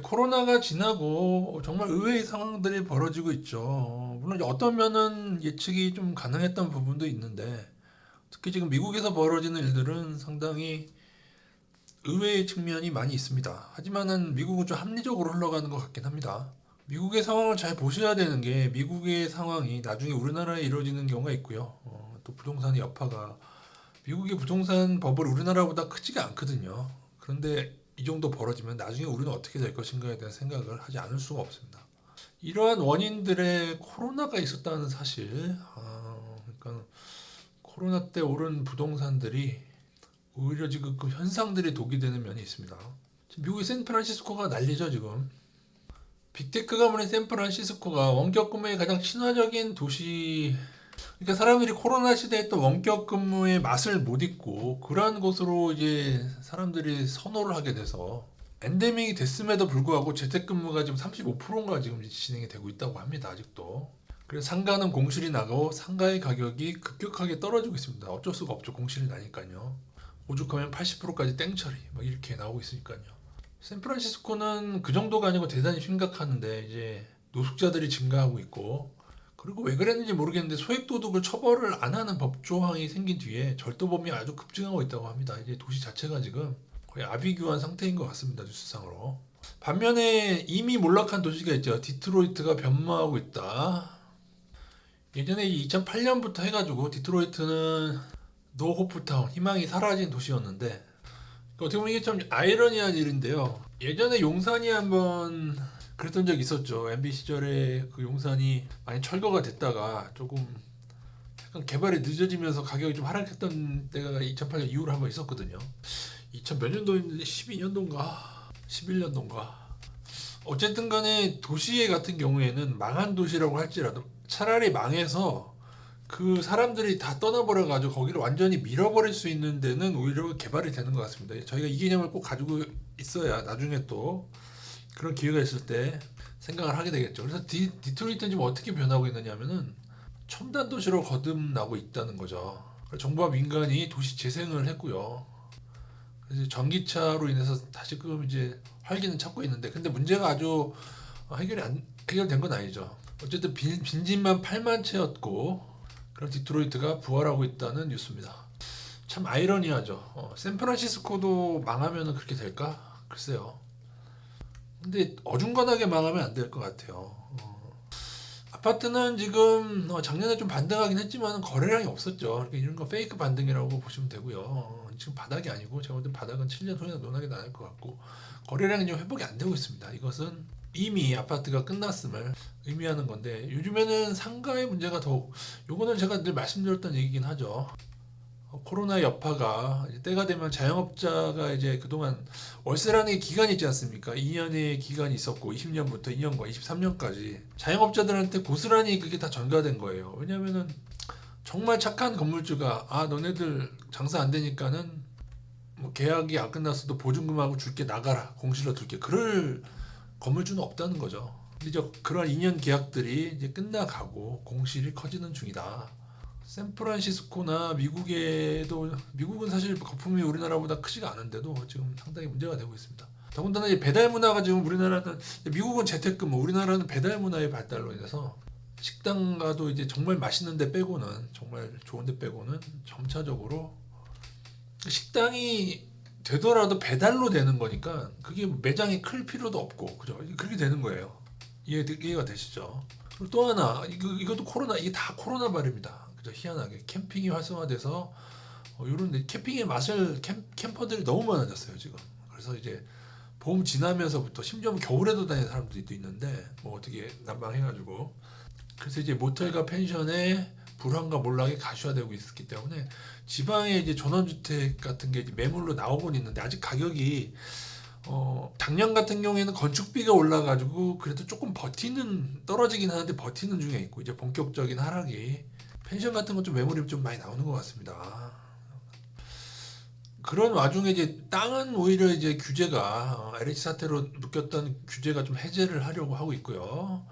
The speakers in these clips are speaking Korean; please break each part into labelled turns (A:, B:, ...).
A: 코로나가 지나고 정말 의외의 상황들이 벌어지고 있죠. 물론 이제 어떤 면은 예측이 좀 가능했던 부분도 있는데, 특히 지금 미국에서 벌어지는 일들은 상당히 의외의 측면이 많이 있습니다. 하지만은 미국은 좀 합리적으로 흘러가는 것 같긴 합니다. 미국의 상황을 잘 보셔야 되는 게 미국의 상황이 나중에 우리나라에 이루어지는 경우가 있고요. 또 부동산의 여파가 미국의 부동산 버블 우리나라보다 크지가 않거든요. 그런데 이 정도 벌어지면 나중에 우리는 어떻게 될 것인가에 대한 생각을 하지 않을 수가 없습니다. 이러한 원인들의 코로나가 있었다는 사실, 그러니까 코로나 때 오른 부동산들이 오히려 지금 그 현상들이 독이 되는 면이 있습니다. 지금 미국의 샌프란시스코가 난리죠, 지금. 빅테크 가문의 샌프란시스코가 원격 근무의 가장 친화적인 도시. 그러니까 사람들이 코로나 시대에 또 원격 근무의 맛을 못 잊고 그러한 곳으로 이제 사람들이 선호를 하게 돼서 엔데믹이 됐음에도 불구하고 재택근무가 지금 35%인가 지금 진행이 되고 있다고 합니다. 아직도. 그래서 상가는 공실이 나고 상가의 가격이 급격하게 떨어지고 있습니다. 어쩔 수가 없죠. 공실이 나니까요. 오죽하면 80%까지 땡처리 막 이렇게 나오고 있으니까요. 샌프란시스코는 그 정도가 아니고 대단히 심각한데 이제 노숙자들이 증가하고 있고, 그리고 왜 그랬는지 모르겠는데 소액도둑을 처벌을 안 하는 법 조항이 생긴 뒤에 절도범이 아주 급증하고 있다고 합니다. 이제 도시 자체가 지금 거의 아비규환 상태인 것 같습니다. 뉴스상으로. 반면에 이미 몰락한 도시가 있죠. 디트로이트가 변모하고 있다. 예전에 2008년부터 해가지고 디트로이트는 노 호프 타운, 희망이 사라진 도시였는데, 어떻게 보면 이게 참 아이러니한 일인데요. 예전에 용산이 한번 그랬던 적이 있었죠. MB 시절에 그 용산이 많이 철거가 됐다가 조금 약간 개발이 늦어지면서 가격이 좀 하락했던 때가 2008년 이후로 한번 있었거든요. 2000 몇 년도인데 12년도인가 11년도인가. 어쨌든 간에 도시 같은 경우에는 망한 도시라고 할지라도 차라리 망해서 그 사람들이 다 떠나버려 가지고 거기를 완전히 밀어버릴 수 있는 데는 오히려 개발이 되는 것 같습니다. 저희가 이 개념을 꼭 가지고 있어야 나중에 또 그런 기회가 있을 때 생각을 하게 되겠죠. 그래서 디트로이트는 지금 어떻게 변하고 있느냐면은 첨단 도시로 거듭나고 있다는 거죠. 정부와 민간이 도시 재생을 했고요. 그래서 전기차로 인해서 다시금 이제 활기는 찾고 있는데, 근데 문제가 아주 해결된 건 아니죠. 어쨌든 빈집만 8만 채였고, 그런 디트로이트가 부활하고 있다는 뉴스입니다. 참 아이러니하죠. 샌프란시스코도 망하면 그렇게 될까? 글쎄요. 근데 어중간하게 망하면 안 될 것 같아요. 아파트는 지금 작년에 좀 반등하긴 했지만 거래량이 없었죠. 그러니까 이런 거 페이크 반등이라고 보시면 되고요. 지금 바닥이 아니고 제가 볼 때 바닥은 7년 후에 논하게 나올 것 같고, 거래량이 좀 회복이 안 되고 있습니다. 이것은 이미 아파트가 끝났음을 의미하는 건데, 요즘에는 상가의 문제가 더욱, 요거는 제가 늘 말씀드렸던 얘기긴 하죠. 코로나 여파가 이제 때가 되면 자영업자가 이제 그동안 월세라는 기간이 있지 않습니까? 2년의 기간이 있었고 20년부터 2년과 23년까지 자영업자들한테 고스란히 그게 다 전가된 거예요. 왜냐면은 정말 착한 건물주가 너네들 장사 안 되니까는 뭐 계약이 안 끝났어도 보증금하고 줄게, 나가라, 공실로 둘게, 그럴 건물주는 없다는 거죠. 근데 이제 그런 2년 계약들이 이제 끝나가고 공실이 커지는 중이다. 샌프란시스코나 미국에도, 미국은 사실 거품이 우리나라보다 크지가 않은데도 지금 상당히 문제가 되고 있습니다. 더군다나 이 배달 문화가 지금 우리나라는, 미국은 재택근무, 우리나라는 배달 문화의 발달로 인해서 식당 가도 이제 정말 맛있는 데 빼고는, 정말 좋은 데 빼고는 점차적으로 식당이 되더라도 배달로 되는 거니까 그게 매장이 클 필요도 없고, 그죠? 그렇게 되는 거예요. 이해가 되시죠? 그리고 또 하나, 이것도 코로나, 이게 다 코로나 발입니다. 그죠? 희한하게 캠핑이 활성화돼서 요런 캠핑의 맛을, 캠퍼들이 너무 많아졌어요 지금. 그래서 이제 봄 지나면서부터, 심지어 뭐 겨울에도 다니는 사람들이 있는데 뭐 어떻게 난방해가지고, 그래서 이제 모텔과 펜션의 불황과 몰락이 가시화되고 있기 때문에 지방에 이제 전원주택 같은 게 이제 매물로 나오곤 있는데, 아직 가격이 작년 같은 경우에는 건축비가 올라가지고 그래도 조금 떨어지긴 하는데 버티는 중에 있고, 이제 본격적인 하락이, 펜션 같은 건 좀 매물이 좀 많이 나오는 것 같습니다. 그런 와중에 이제 땅은 오히려 이제 규제가, LH 사태로 묶였던 규제가 좀 해제를 하려고 하고 있고요.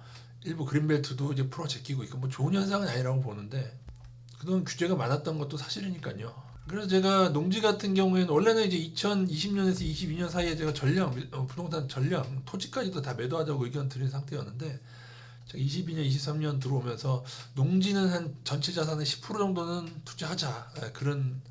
A: 일부 그린벨트도 이제 풀어 제끼고 있고, 뭐 좋은 현상은 아니라고 보는데, 그동안 규제가 많았던 것도 사실이니까요. 그래서 제가 농지 같은 경우에는 원래는 이제 2020년에서 22년 사이에 제가 부동산 전량 토지까지도 다 매도하자고 의견 드린 상태였는데 제가 22년, 23년 들어오면서 농지는 한 전체 자산의 10% 정도는 투자하자. 그런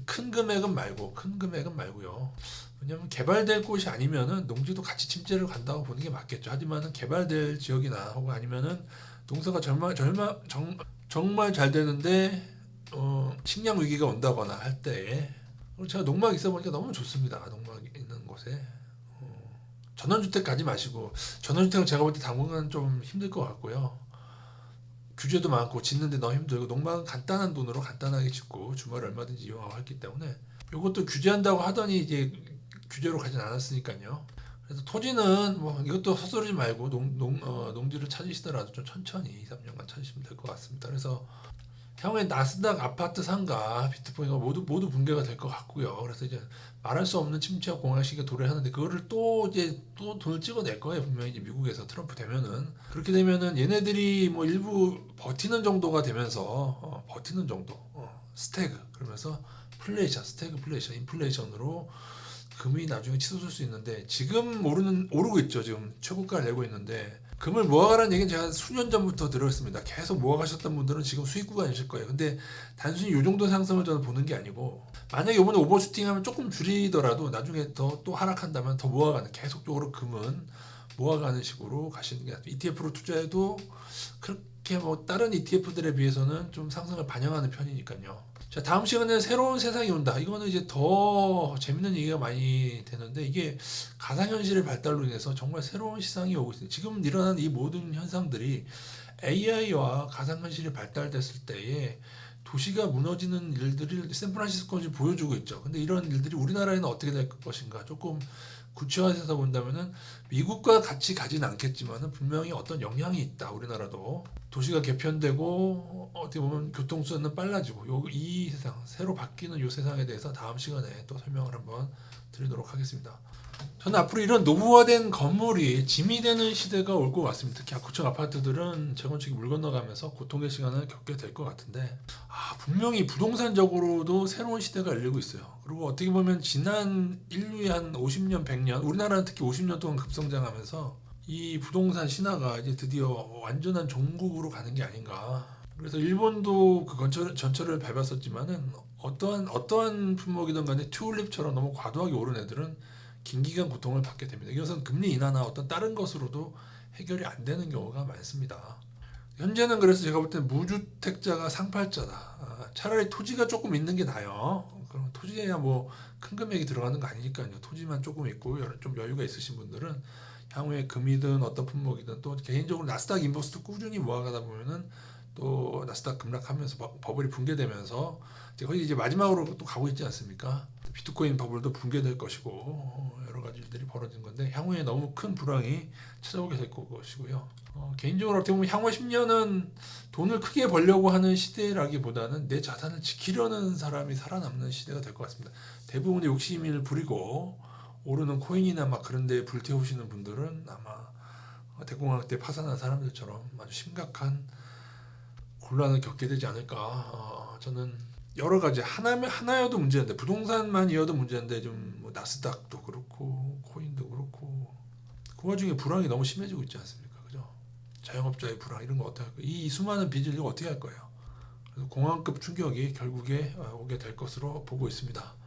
A: 큰 금액은 말고요. 왜냐하면 개발될 곳이 아니면은 농지도 같이 침체를 간다고 보는 게 맞겠죠. 하지만은 개발될 지역이나 혹은 아니면은 농사가 정말 잘 되는데 식량 위기가 온다거나 할 때에 제가 농막 있어 보니까 너무 좋습니다. 농막 있는 곳에 전원주택 가지 마시고 전원주택은 제가 볼 때 당분간 좀 힘들 것 같고요. 규제도 많고 짓는데 너무 힘들고 농막은 간단한 돈으로 간단하게 짓고 주말에 얼마든지 이용하고 했기 때문에 이것도 규제한다고 하더니 이제 규제로 가진 않았으니까요. 그래서 토지는 뭐 이것도 헛소리지 말고 농지를 찾으시더라도 좀 천천히 2, 3년간 찾으시면 될 것 같습니다. 그래서 향후에 나스닥 아파트 상가 비트코인가 모두 붕괴가 될 것 같고요. 그래서 이제 말할 수 없는 침체와 공황시기가 도래하는데 그거를 또 돈을 찍어낼 거예요. 분명히 이제 미국에서 트럼프 되면은 그렇게 되면은 얘네들이 뭐 일부 버티는 정도가 되면서 버티는 정도 스태그 그러면서 스태그플레이션 인플레이션으로 금이 나중에 치솟을 수 있는데 지금 오르고 있죠. 지금 최고가를 내고 있는데 금을 모아가라는 얘기는 제가 수년 전부터 들었습니다. 계속 모아가셨던 분들은 지금 수익 구간이실 거예요. 근데 단순히 이 정도 상승을 저는 보는 게 아니고 만약에 이번에 오버슈팅하면 조금 줄이더라도 나중에 또 하락한다면 더 모아가는 계속적으로 금은 모아가는 식으로 가시는 게 낫죠. ETF로 투자해도 그렇게 뭐 다른 ETF들에 비해서는 좀 상승을 반영하는 편이니까요. 자, 다음 시간에 새로운 세상이 온다. 이거는 이제 더 재밌는 얘기가 많이 되는데 이게 가상현실의 발달로 인해서 정말 새로운 시장이 오고 있어요. 지금 일어나는 이 모든 현상들이 AI와 가상현실이 발달됐을 때에 도시가 무너지는 일들을 샌프란시스코는 보여주고 있죠. 근데 이런 일들이 우리나라에는 어떻게 될 것인가? 조금 구체화해서 본다면은 미국과 같이 가지는 않겠지만은 분명히 어떤 영향이 있다. 우리나라도 도시가 개편되고 어떻게 보면 교통수단은 빨라지고 이 세상 새로 바뀌는 이 세상에 대해서 다음 시간에 또 설명을 한번 드리도록 하겠습니다. 저는 앞으로 이런 노후화된 건물이 짐이 되는 시대가 올 것 같습니다. 특히 고층 아파트들은 재건축이 물 건너가면서 고통의 시간을 겪게 될 것 같은데 분명히 부동산적으로도 새로운 시대가 열리고 있어요. 그리고 어떻게 보면 지난 인류의 한 50년, 100년 우리나라는 특히 50년 동안 급성장하면서 이 부동산 신화가 이제 드디어 완전한 종국으로 가는 게 아닌가. 그래서 일본도 그 전철을 밟았었지만은 어떠한 품목이든 간에 튤립처럼 너무 과도하게 오른 애들은 긴 기간 고통을 받게 됩니다. 이것은 금리 인하나 어떤 다른 것으로도 해결이 안 되는 경우가 많습니다. 현재는 그래서 제가 볼 때는 무주택자가 상팔자다. 차라리 토지가 조금 있는 게 나아요. 그럼 토지에야 뭐 큰 금액이 들어가는 거 아니니까요. 토지만 조금 있고 좀 여유가 있으신 분들은 향후에 금이든 어떤 품목이든 또 개인적으로 나스닥 인버스도 꾸준히 모아가다 보면은 또 나스닥 급락하면서 버블이 붕괴되면서 거의 이제 마지막으로 또 가고 있지 않습니까? 비트코인 버블도 붕괴될 것이고 여러 가지 일들이 벌어진 건데 향후에 너무 큰 불황이 찾아오게 될 것이고요. 개인적으로 어떻게 보면 향후 10년은 돈을 크게 벌려고 하는 시대라기보다는 내 자산을 지키려는 사람이 살아남는 시대가 될 것 같습니다. 대부분의 욕심을 부리고 오르는 코인이나 막 그런 데 불태우시는 분들은 아마 대공황 때 파산한 사람들처럼 아주 심각한 곤란을 겪게 되지 않을까. 저는 여러 가지 하나여도 문제인데 부동산만이어도 문제인데 좀뭐 나스닥도 그렇고 코인도 그렇고 그 와중에 불황이 너무 심해지고 있지 않습니까? 그죠? 자영업자의 불황 이런 거 어떻게 할 거예요? 이 수많은 빚을 이거 어떻게 할 거예요? 그래서 공황급 충격이 결국에 오게 될 것으로 보고 있습니다.